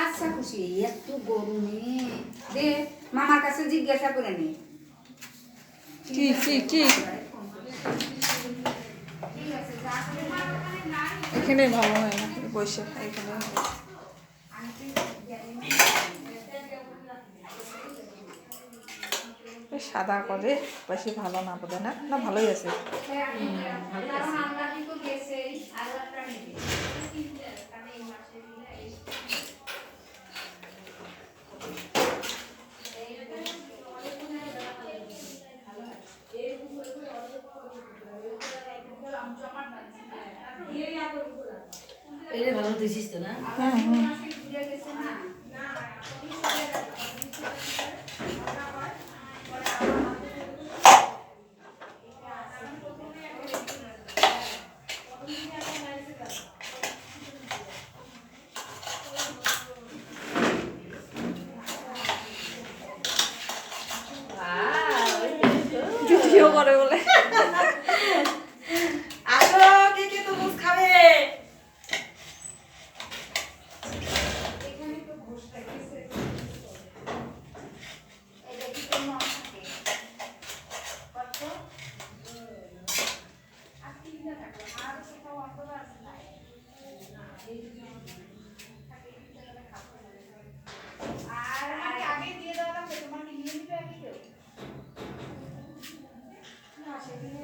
আচ্ছা খুশি এত গরমে দে মামার কাছে জিজ্ঞাসা করে নি কি এখানে ভালো হয় না বসে এখানে সাদা করে বেশি ভালো না বোধ না না ভালোই আছে এটা ভালো দিছিস তো না ভিডিও করে বলে আসো কে কে তরমুজ খাবে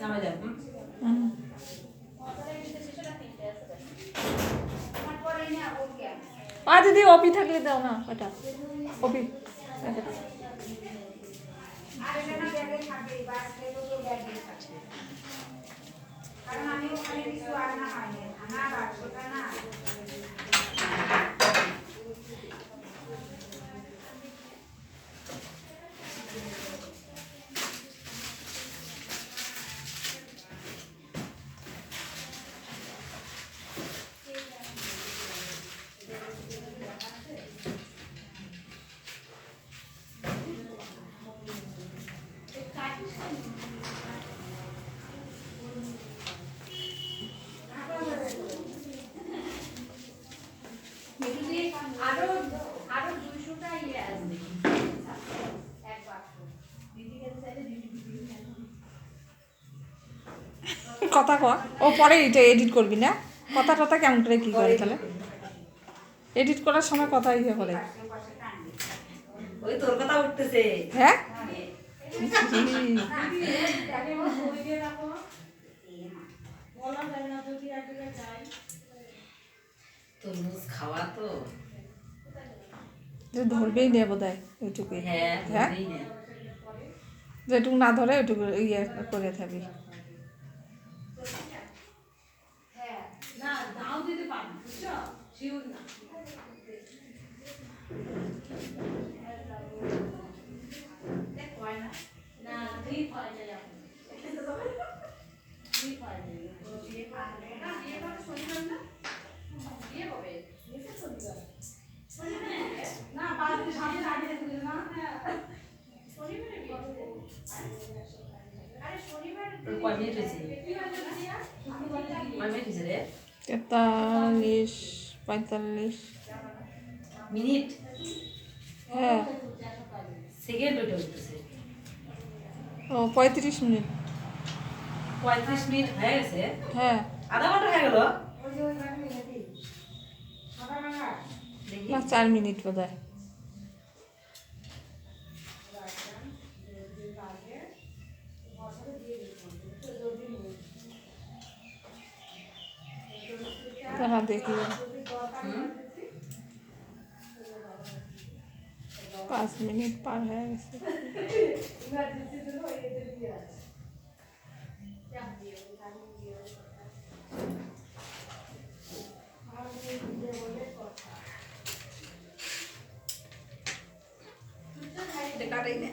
নামে যাও দিদি অপি থাকলে দাও না ওটা অপি কারণ আমি ওখানে কিছু আনা হয়নি আনা বাক্সটা না কথা কয় ও পরে এটা এডিট করবি না কথা টথা কেমন করে কি করে তাহলে এডিট করার সময় কথা ইয়ে করে ওই তোর কথা উঠতেছে হ্যাঁ তরমুজ খাওয়া তো ধরবেই নেই বোধ হয় ওইটুকুই হ্যাঁ হ্যাঁ ধরেই নে। যেটুকু না ধরে ওইটুকু ইয়ে করে থাকবি না দাও দিতে পারবো বুঝছো শিওর না না দুই হয় না দুই হয় না পাঁচ দিন সামনে আগে দেখে না কয় মিনিট হয়েছে কয় মিনিট হয়েছে রে 43-45 মিনিট হ্যাঁ সেকেন্ড ওইটা উঠতেছে ও 35 মিনিট 35 মিনিট হয়ে গেছে হ্যাঁ আধা ঘন্টা হয়ে গেল দেখি না 4 মিনিট বোধ হয় তারা দেখি 5 মিনিট পার হয়ে গেছে কাটাই না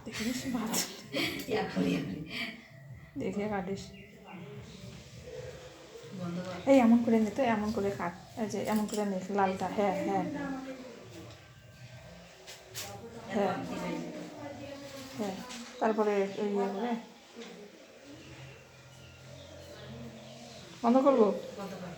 দেখিস ভাত এখনই দেখে কাটিস। বন্ধ কর। এই এমন করে নে তো, এমন করে কাট, এই যে এমন করে নে লালটা, হ্যাঁ হ্যাঁ হ্যাঁ হ্যাঁ। তারপরে ওই ইয়ে করে বন্ধ করবো। বন্ধ কর।